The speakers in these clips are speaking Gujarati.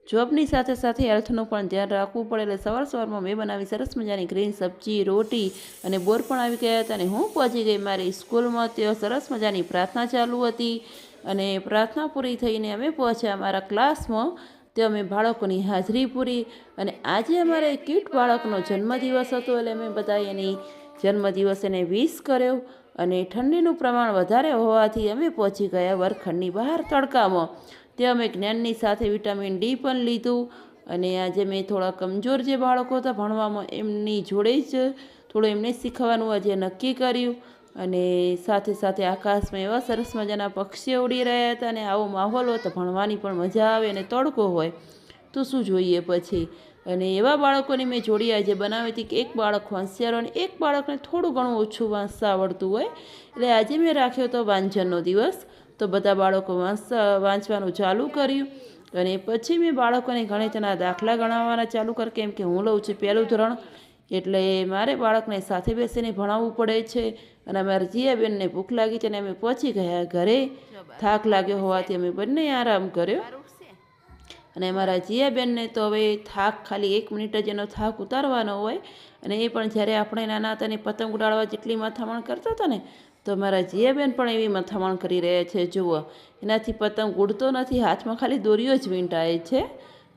જોબની સાથે સાથે હેલ્થનું પણ ધ્યાન રાખવું પડે એટલે સવારમાં મેં બનાવી સરસ મજાની ગ્રીન સબ્જી, રોટી અને બોર પણ આવી ગયા હતા અને હું પહોંચી ગઈ મારી સ્કૂલમાં. ત્યાં સરસ મજાની પ્રાર્થના ચાલુ હતી અને પ્રાર્થના પૂરી થઈને અમે પહોંચ્યા અમારા ક્લાસમાં. ત્યાં અમે બાળકોની હાજરી પૂરી અને આજે અમારે ક્યુટ બાળકનો જન્મદિવસ હતો એટલે અમે બધા એની જન્મદિવસ એને વિશ કર્યો. અને ઠંડીનું પ્રમાણ વધારે હોવાથી અમે પહોંચી ગયા વર્ગખંડની બહાર તડકામાં. ત્યાં અમે જ્ઞાનની સાથે વિટામિન ડી પણ લીધું અને આજે મેં થોડા કમજોર જે બાળકો હતા ભણવામાં એમની જોડે જ થોડું એમને શીખવાનું આજે નક્કી કર્યું. અને સાથે સાથે આકાશમાં એવા સરસ મજાના પક્ષીઓ ઉડી રહ્યા હતા અને આવો માહોલ હોય તો ભણવાની પણ મજા આવે અને તડકો હોય તો શું જોઈએ પછી. અને એવા બાળકોની મેં જોડી આજે બનાવી હતી કે એક બાળક હોશિયાર અને એક બાળકને થોડું ઘણું ઓછું વાંચતા આવડતું હોય. એટલે આજે મેં રાખ્યો હતો વાંચનનો દિવસ. તો બધા બાળકો વાંચવાનું ચાલુ કર્યું અને પછી મેં બાળકોને ગણિતના દાખલા ગણાવવાના ચાલુ કર કેમ કે હું લઉં છું પહેલું ધોરણ એટલે મારે બાળકને સાથે બેસીને ભણાવવું પડે છે. અને અમારા જીયાબેનને ભૂખ લાગી છે અને અમે પહોંચી ગયા ઘરે. થાક લાગ્યો હોવાથી અમે બંને આરામ કર્યો. અને અમારા જીયાબેનને તો હવે થાક ખાલી 1 મિનિટ જ એનો થાક ઉતારવાનો હોય. અને એ પણ જ્યારે આપણે નાના હતા ને પતંગ ઉડાડવા જેટલી માથામણ કરતા હતા ને તો મારા જીયાબેન પણ એવી માથામણ કરી રહ્યા છે. જુઓ એનાથી પતંગ ઉડતો નથી, હાથમાં ખાલી દોરીઓ જ વીંટાય છે.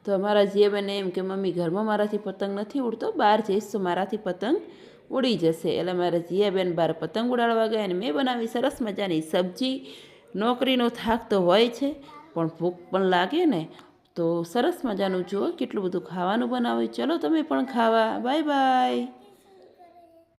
તો અમારા જીયાબેનને એમ કે મમ્મી ઘરમાં મારાથી પતંગ નથી ઉડતો, બહાર જઈશ તો મારાથી પતંગ ઉડી જશે. એટલે મારા જીયાબેન બહાર પતંગ ઉડાડવા ગયા અને મેં બનાવી સરસ મજાની સબ્જી. નોકરીનો થાક તો હોય છે પણ ભૂખ પણ લાગે ને તો સરસ મજાનું જુઓ કેટલું બધું ખાવાનું બનાવ્યું. ચલો તમે પણ ખાવા. Bye bye.